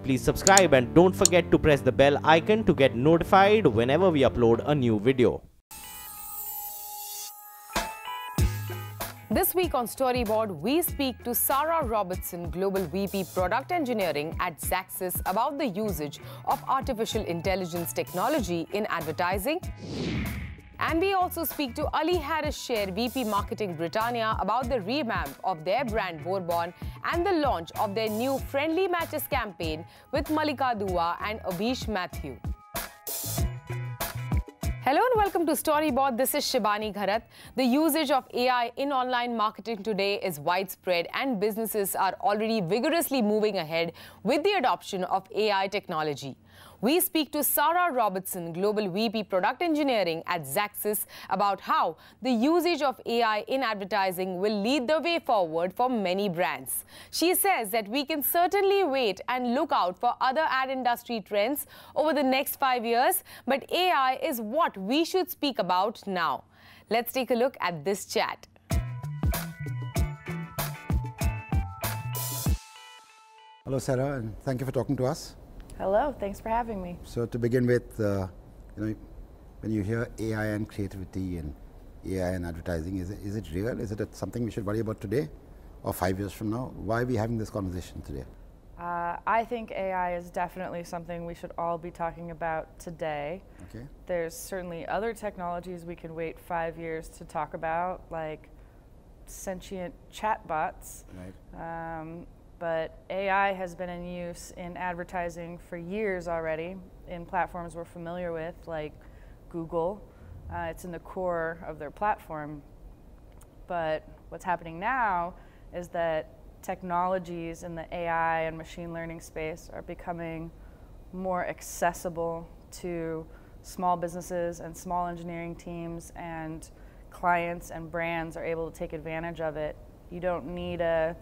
please subscribe and don't forget to press the bell icon to get notified whenever we upload a new video. This week on Storyboard, we speak to Sara Robertson, Global VP Product Engineering at Xaxis, about the usage of artificial intelligence technology in advertising. And we also speak to Ali Harris-Sher, VP Marketing Britannia, about the revamp of their brand Bourbon and the launch of their new Friendly Matches campaign with Malika Dua and Abhish Mathew. Hello and welcome to Storyboard. This is Shibani Gharat. The usage of AI in online marketing today is widespread and businesses are already vigorously moving ahead with the adoption of AI technology. We speak to Sara Robertson, Global VP Product Engineering at Xaxis, about how the usage of AI in advertising will lead the way forward for many brands. She says that we can certainly wait and look out for other ad industry trends over the next 5 years, but AI is what we should speak about now. Let's take a look at this chat. Hello, Sarah, and thank you for talking to us. Hello, thanks for having me. So to begin with, when you hear AI and creativity and AI and advertising, is it real? Is it something we should worry about today or 5 years from now? Why are we having this conversation today? I think AI is definitely something we should all be talking about today. Okay. There's certainly other technologies we can wait 5 years to talk about, like sentient chatbots. Right. But AI has been in use in advertising for years already in platforms we're familiar with, like Google. It's in the core of their platform. But what's happening now is that technologies in the AI and machine learning space are becoming more accessible to small businesses and small engineering teams, and clients and brands are able to take advantage of it. You don't need a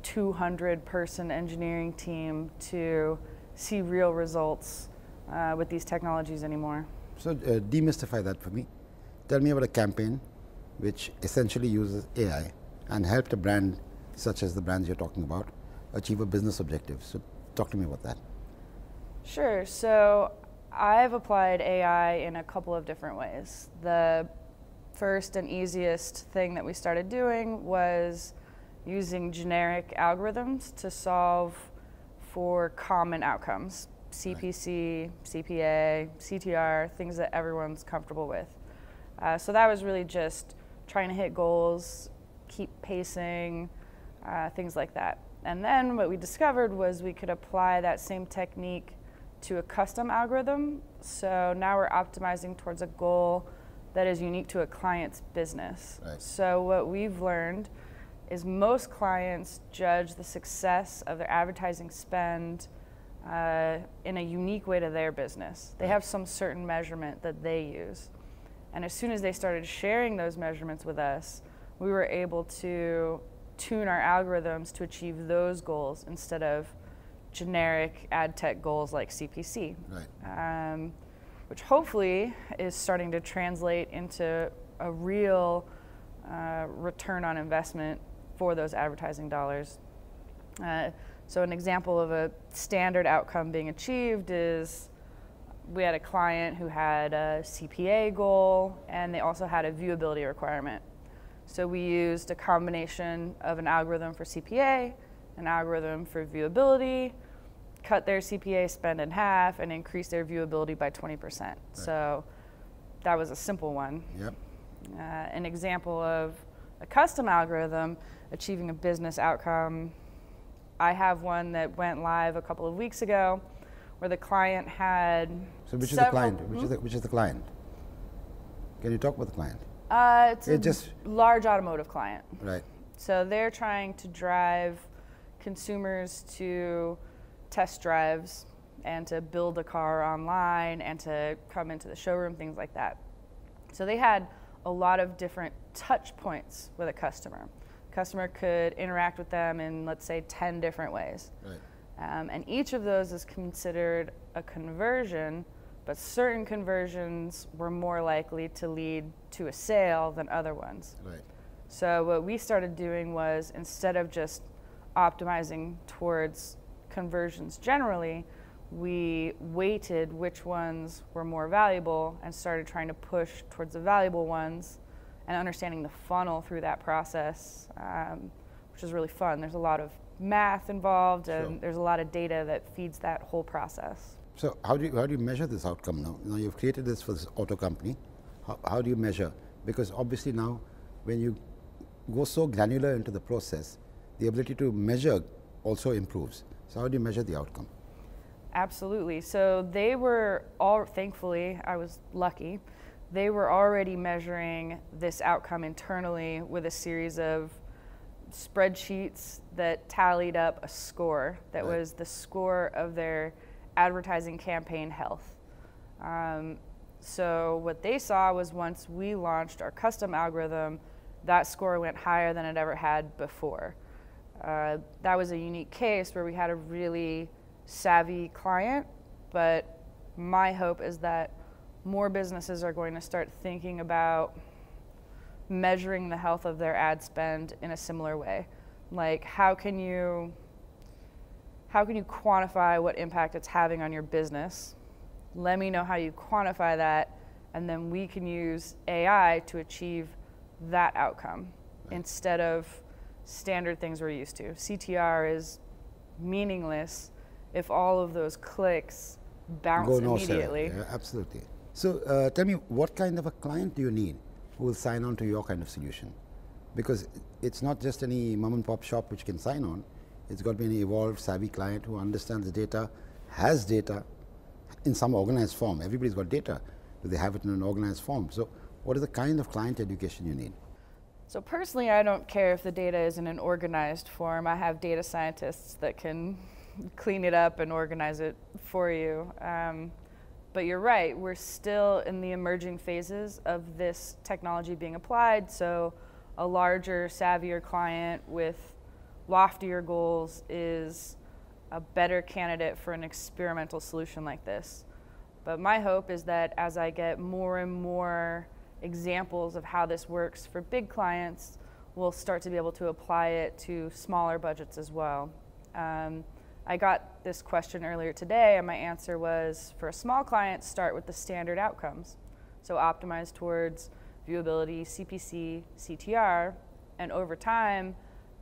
200-person engineering team to see real results with these technologies anymore. So demystify that for me. Tell me about a campaign which essentially uses AI and helped a brand, such as the brands you're talking about, achieve a business objective. So talk to me about that. Sure. So I've applied AI in a couple of different ways. The first and easiest thing that we started doing was using generic algorithms to solve for common outcomes. CPC, CPA, CTR, things that everyone's comfortable with. So that was really just trying to hit goals, keep pacing, things like that. And then what we discovered was we could apply that same technique to a custom algorithm. So now we're optimizing towards a goal that is unique to a client's business. Right. So what we've learned is most clients judge the success of their advertising spend in a unique way to their business. They have some certain measurement that they use. And as soon as they started sharing those measurements with us, we were able to tune our algorithms to achieve those goals instead of generic ad tech goals like CPC. Right. Which hopefully is starting to translate into a real return on investment for those advertising dollars. So an example of a standard outcome being achieved is we had a client who had a CPA goal and they also had a viewability requirement. So we used a combination of an algorithm for CPA, an algorithm for viewability, cut their CPA spend in half and increase their viewability by 20%. Right. So that was a simple one. Yep. An example of a custom algorithm achieving a business outcome. I have one that went live a couple of weeks ago where the client had So which is the client? Which is the client? Can you talk about the client? It's a large automotive client. Right. So they're trying to drive consumers to test drives and to build a car online and to come into the showroom, things like that. So they had a lot of different touch points with a customer. Customer could interact with them in, let's say, 10 different ways. Right. And each of those is considered a conversion, but certain conversions were more likely to lead to a sale than other ones. Right. So what we started doing was, instead of just optimizing towards conversions generally, we weighted which ones were more valuable and started trying to push towards the valuable ones and understanding the funnel through that process, which is really fun. There's a lot of math involved, and there's a lot of data that feeds that whole process. So how do you measure this outcome now? Now you've created this for this auto company. How do you measure? Because obviously now when you go so granular into the process, the ability to measure also improves. So how do you measure the outcome? Absolutely. So they were all, thankfully, I was lucky, they were already measuring this outcome internally with a series of spreadsheets that tallied up a score that was the score of their advertising campaign health. So what they saw was once we launched our custom algorithm, that score went higher than it ever had before. That was a unique case where we had a really savvy client, but my hope is that more businesses are going to start thinking about measuring the health of their ad spend in a similar way. Like, how can you quantify what impact it's having on your business? Let me know how you quantify that, and then we can use AI to achieve that outcome instead of standard things we're used to. CTR is meaningless if all of those clicks bounce immediately. Yeah, absolutely. So tell me, what kind of a client do you need who will sign on to your kind of solution? Because it's not just any mom and pop shop which can sign on. It's got to be an evolved, savvy client who understands the data, has data in some organized form. Everybody's got data. Do they have it in an organized form? So what is the kind of client education you need? So personally, I don't care if the data is in an organized form. I have data scientists that can clean it up and organize it for you. But you're right, we're still in the emerging phases of this technology being applied. So a larger, savvier client with loftier goals is a better candidate for an experimental solution like this. But my hope is that as I get more and more examples of how this works for big clients, we'll start to be able to apply it to smaller budgets as well. I got this question earlier today, and my answer was, for a small client, start with the standard outcomes. So optimize towards viewability, CPC, CTR, and over time,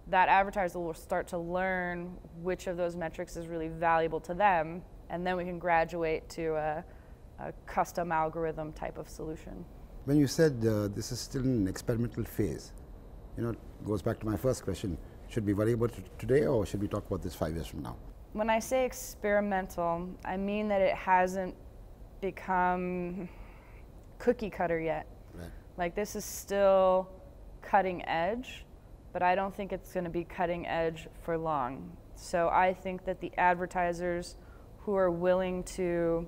that advertiser will start to learn which of those metrics is really valuable to them, and then we can graduate to a custom algorithm type of solution. When you said this is still in an experimental phase, it goes back to my first question. Should we worry about it today, or should we talk about this 5 years from now? When I say experimental, I mean that it hasn't become cookie cutter yet. Right. Like, this is still cutting edge, but I don't think it's going to be cutting edge for long. So I think that the advertisers who are willing to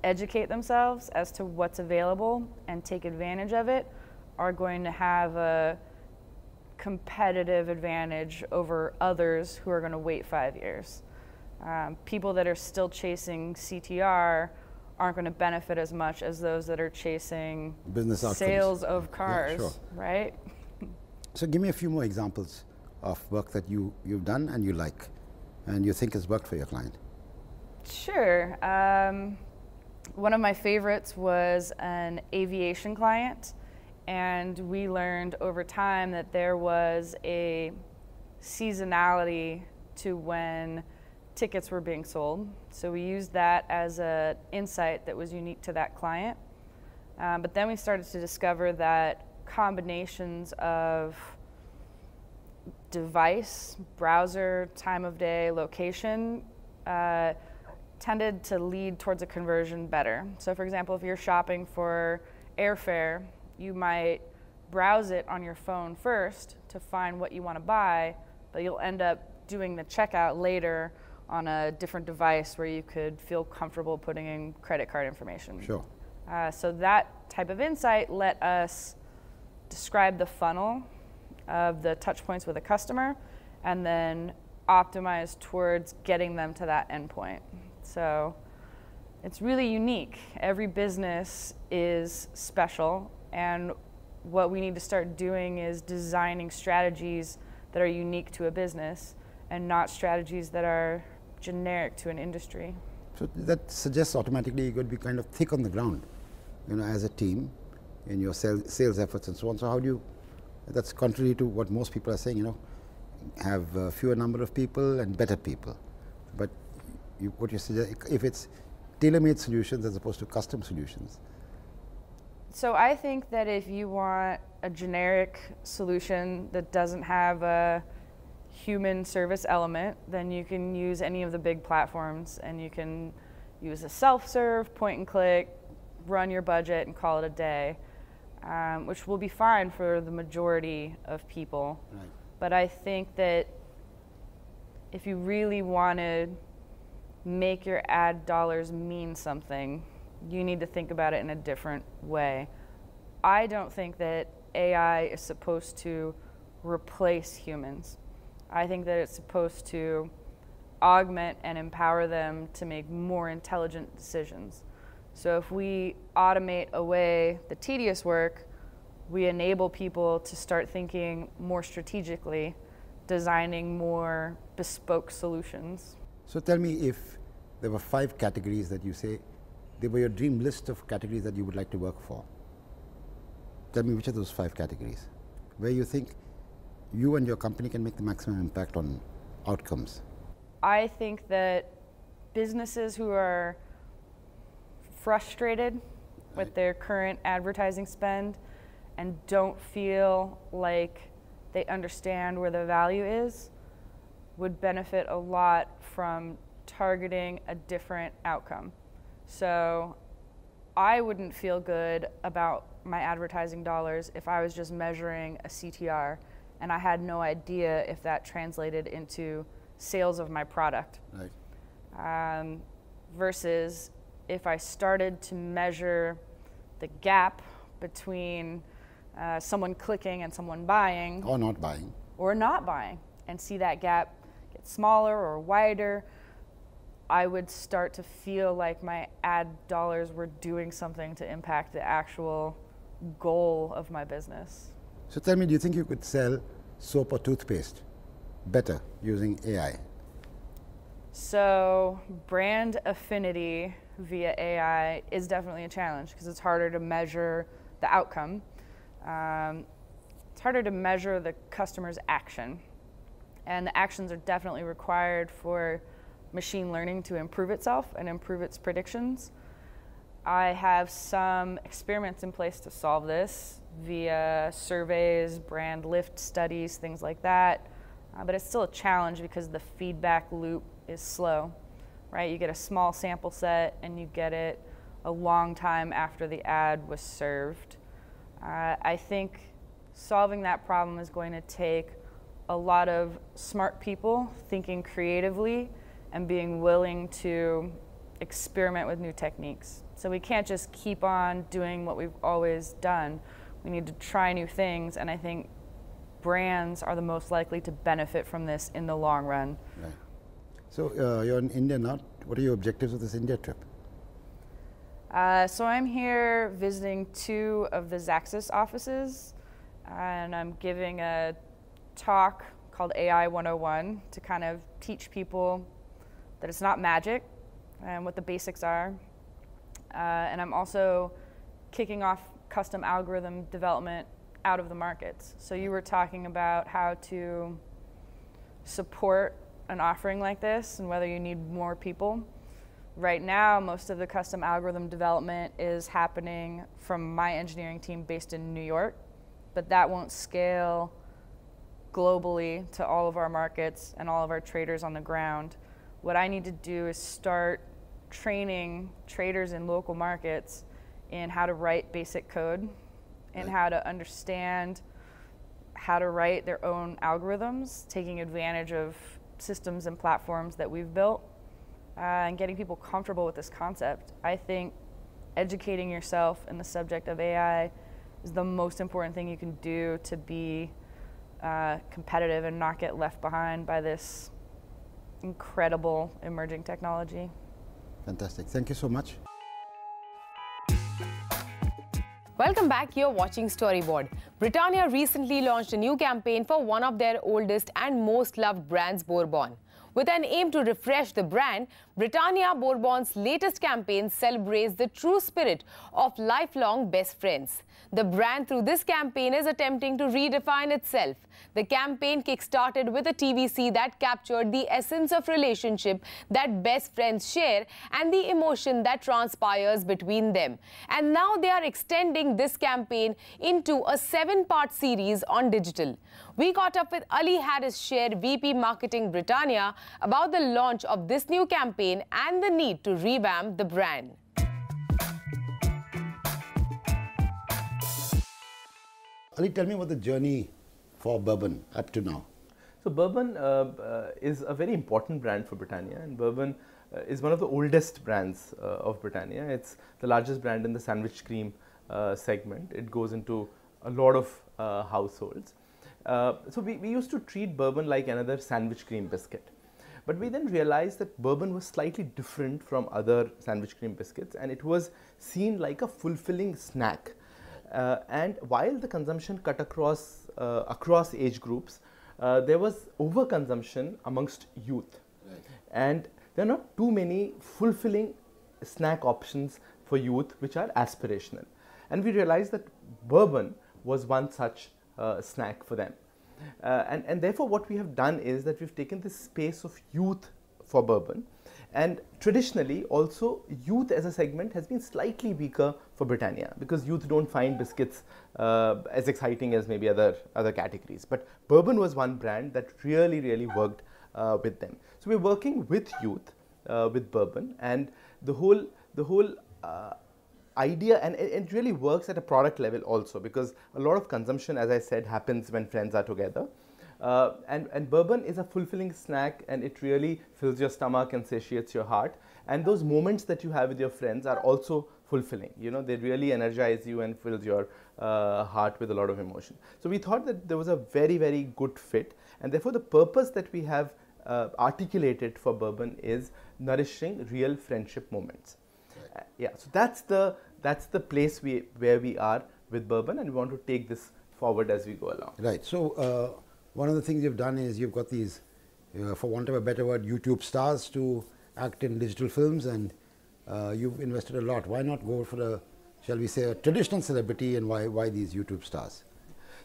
educate themselves as to what's available and take advantage of it are going to have a competitive advantage over others who are going to wait 5 years. People that are still chasing CTR aren't going to benefit as much as those that are chasing business outcomes. Sales of cars, yeah, sure. Right? So give me a few more examples of work that you've done and you like, and you think has worked for your client. Sure. One of my favorites was an aviation client, and we learned over time that there was a seasonality to when tickets were being sold. So we used that as an insight that was unique to that client. But then we started to discover that combinations of device, browser, time of day, location tended to lead towards a conversion better. So for example, if you're shopping for airfare, you might browse it on your phone first to find what you want to buy, but you'll end up doing the checkout later on a different device where you could feel comfortable putting in credit card information. Sure. So that type of insight let us describe the funnel of the touch points with a customer and then optimize towards getting them to that endpoint. So it's really unique. Every business is special, and what we need to start doing is designing strategies that are unique to a business and not strategies that are generic to an industry. So that suggests automatically you're going to be kind of thick on the ground, as a team in your sales efforts and so on. So how do you, that's contrary to what most people are saying, have fewer number of people and better people. But what you suggest, if it's tailor-made solutions as opposed to custom solutions. So I think that if you want a generic solution that doesn't have a human service element, then you can use any of the big platforms, and you can use a self-serve, point and click, run your budget and call it a day, which will be fine for the majority of people. Right. But I think that if you really want to make your ad dollars mean something, you need to think about it in a different way. I don't think that AI is supposed to replace humans. I think that it's supposed to augment and empower them to make more intelligent decisions. So if we automate away the tedious work, we enable people to start thinking more strategically, designing more bespoke solutions. So tell me, if there were 5 categories that you say, they were your dream list of categories that you would like to work for. Tell me which of those 5 categories, where you think you and your company can make the maximum impact on outcomes. I think that businesses who are frustrated with their current advertising spend and don't feel like they understand where the value is would benefit a lot from targeting a different outcome. So I wouldn't feel good about my advertising dollars if I was just measuring a CTR and I had no idea if that translated into sales of my product. Right. Versus if I started to measure the gap between someone clicking and someone buying. Or not buying. Or not buying, and see that gap get smaller or wider, I would start to feel like my ad dollars were doing something to impact the actual goal of my business. So tell me, do you think you could sell soap or toothpaste better using AI? So brand affinity via AI is definitely a challenge because it's harder to measure the outcome. It's harder to measure the customer's action. And the actions are definitely required for machine learning to improve itself and improve its predictions. I have some experiments in place to solve this via surveys, brand lift studies, things like that. But it's still a challenge because the feedback loop is slow, right? You get a small sample set and you get it a long time after the ad was served. I think solving that problem is going to take a lot of smart people thinking creatively and being willing to experiment with new techniques. So we can't just keep on doing what we've always done. We need to try new things, and I think brands are the most likely to benefit from this in the long run. Right. So you're in India now. What are your objectives of this India trip? So I'm here visiting 2 of the Xaxis offices, and I'm giving a talk called AI 101 to kind of teach people that it's not magic and what the basics are. And I'm also kicking off custom algorithm development out of the markets. So you were talking about how to support an offering like this and whether you need more people. Right now, most of the custom algorithm development is happening from my engineering team based in New York, but that won't scale globally to all of our markets and all of our traders on the ground. What I need to do is start training traders in local markets in how to write basic code and how to understand how to write their own algorithms, taking advantage of systems and platforms that we've built, and getting people comfortable with this concept. I think educating yourself in the subject of AI is the most important thing you can do to be competitive and not get left behind by this incredible emerging technology. Fantastic. Thank you so much. Welcome back. You're watching Storyboard. Britannia recently launched a new campaign for one of their oldest and most loved brands, Bourbon. With an aim to refresh the brand, Britannia Bourbon's latest campaign celebrates the true spirit of lifelong best friends. The brand through this campaign is attempting to redefine itself. The campaign kick-started with a TVC that captured the essence of relationship that best friends share and the emotion that transpires between them. And now they are extending this campaign into a 7-part series on digital. We caught up with Ali Harris Sher, VP Marketing Britannia, about the launch of this new campaign and the need to revamp the brand. Ali, tell me about the journey for bourbon up to now. So bourbon is a very important brand for Britannia, and bourbon is one of the oldest brands of Britannia. It's the largest brand in the sandwich cream segment. It goes into a lot of households. So we used to treat bourbon like another sandwich cream biscuit. But we then realized that bourbon was slightly different from other sandwich cream biscuits, and it was seen like a fulfilling snack. And while the consumption cut across age groups, there was overconsumption amongst youth. Right. And there are not too many fulfilling snack options for youth which are aspirational. And we realized that bourbon was one such snack for them. And therefore what we have done is that we've taken this space of youth for bourbon, and traditionally also youth as a segment has been slightly weaker for Britannia because youth don't find biscuits as exciting as maybe other categories. But bourbon was one brand that really worked with them. So we're working with youth with bourbon, and the whole idea, and it really works at a product level also, because a lot of consumption, as I said, happens when friends are together. And bourbon is a fulfilling snack, and it really fills your stomach and satiates your heart. And those moments that you have with your friends are also fulfilling. You know, they really energize you and fills your heart with a lot of emotion. So we thought that there was a very good fit, and therefore the purpose that we have articulated for bourbon is nourishing real friendship moments. Yeah, so that's the place where we are with bourbon, and we want to take this forward as we go along. Right. So one of the things you've done is you've got these, for want of a better word, YouTube stars to act in digital films, and you've invested a lot. Why not go for a, shall we say, a traditional celebrity, and why these YouTube stars?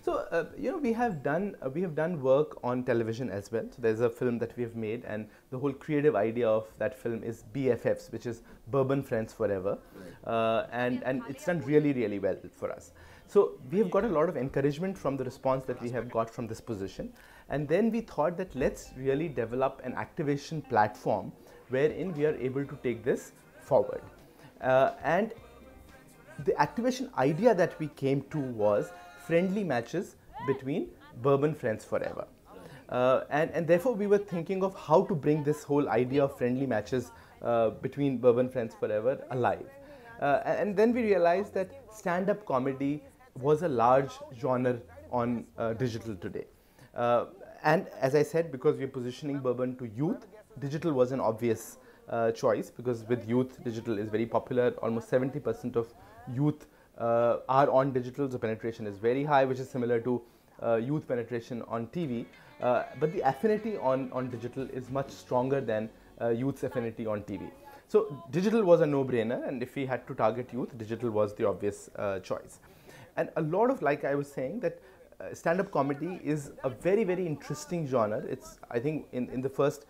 So you know, we have done work on television as well. So there's a film that we have made, and the whole creative idea of that film is BFFs, which is Bourbon Friends Forever, right. And it's done really well for us. So we have got a lot of encouragement from the response that we have got from this position, and then we thought that let's really develop an activation platform wherein we are able to take this forward. And the activation idea that we came to was friendly matches between Bourbon Friends Forever. And therefore we were thinking of how to bring this whole idea of friendly matches between Bourbon Friends Forever alive. And then we realized that stand-up comedy was a large genre on digital today. And as I said, because we're positioning bourbon to youth, digital was an obvious choice, because with youth, digital is very popular. Almost 70% of youth are on digital, so penetration is very high, which is similar to youth penetration on TV. But the affinity on digital is much stronger than youth's affinity on TV. So digital was a no-brainer, and if we had to target youth, digital was the obvious choice. And a lot of, like I was saying, that stand-up comedy is a very interesting genre. It's, I think, in the first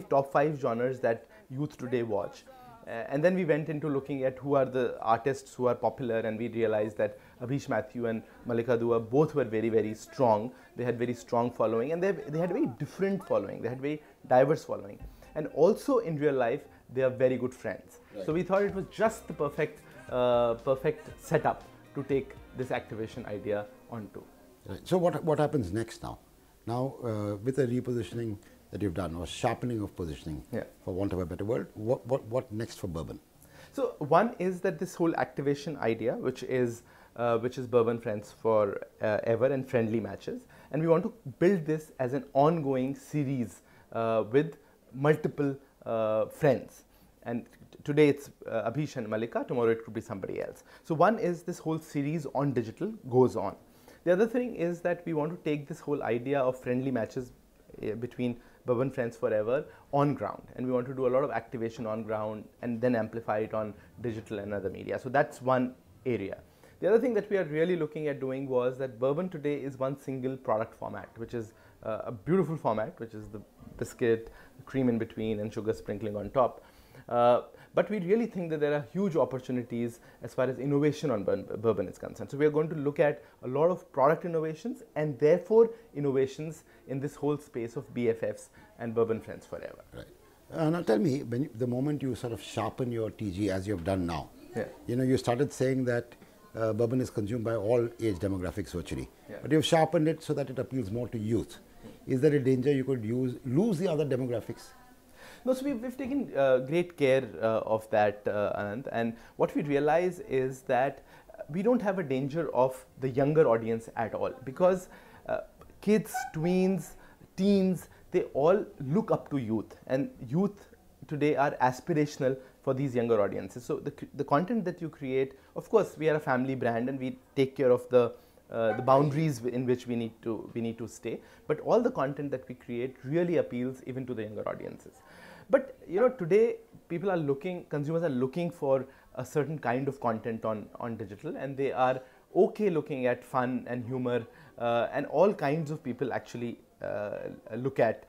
top five genres that youth today watch. And then we went into looking at who are the artists who are popular, and we realized that Abhish Mathew and Malika Dua both were very strong. They had very strong following, and they had very different following. They had very diverse following. And also in real life, they are very good friends. Right. So we thought it was just the perfect setup to take this activation idea onto. Right. So what happens next now? Now with the repositioning that you've done, or sharpening of positioning, yeah, for want of a better word, what next for bourbon? So one is that this whole activation idea, which is Bourbon Friends Forever and friendly matches, and we want to build this as an ongoing series with multiple friends. And today it's Abhish and Malika, tomorrow it could be somebody else. So one is this whole series on digital goes on. The other thing is that we want to take this whole idea of friendly matches between Bourbon Friends Forever on ground, and we want to do a lot of activation on ground and then amplify it on digital and other media. So that's one area. The other thing that we are really looking at doing was that bourbon today is one single product format, which is a beautiful format, which is the biscuit, cream in between, and sugar sprinkling on top. But we really think that there are huge opportunities as far as innovation on bourbon is concerned. So we are going to look at a lot of product innovations and therefore innovations in this whole space of BFFs and Bourbon Friends Forever. Right. Now tell me, the moment you sort of sharpen your TG as you have done now, you started saying that bourbon is consumed by all age demographics virtually, but you've sharpened it so that it appeals more to youth. Is there a danger you could lose the other demographics? No, so we've taken great care of that, Anand, and what we realize is that we don't have a danger of the younger audience at all, because kids, tweens, teens, they all look up to youth, and youth today are aspirational for these younger audiences. So the content that you create, of course, we are a family brand and we take care of the boundaries in which we need to stay, but all the content that we create really appeals even to the younger audiences. But today consumers are looking for a certain kind of content on digital, and they are okay looking at fun and humor, and all kinds of people actually look at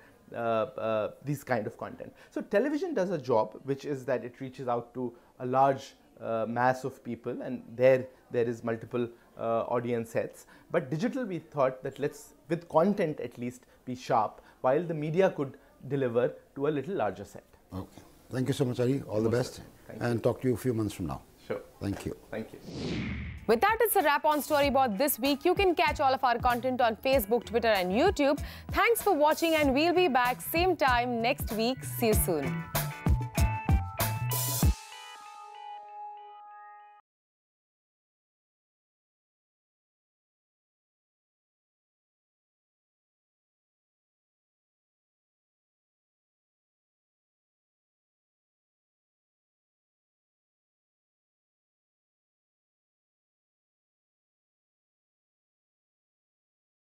these kind of content. So television does a job, which is that it reaches out to a large mass of people, and there is multiple audience sets. But digital, we thought that let's, with content at least, be sharp, while the media could deliver to a little larger set. Okay. Thank you so much, Ari. All the best. And talk to you a few months from now. Sure. Thank you. Thank you. With that, it's a wrap on Storyboard this week. You can catch all of our content on Facebook, Twitter and YouTube. Thanks for watching, and we'll be back same time next week. See you soon.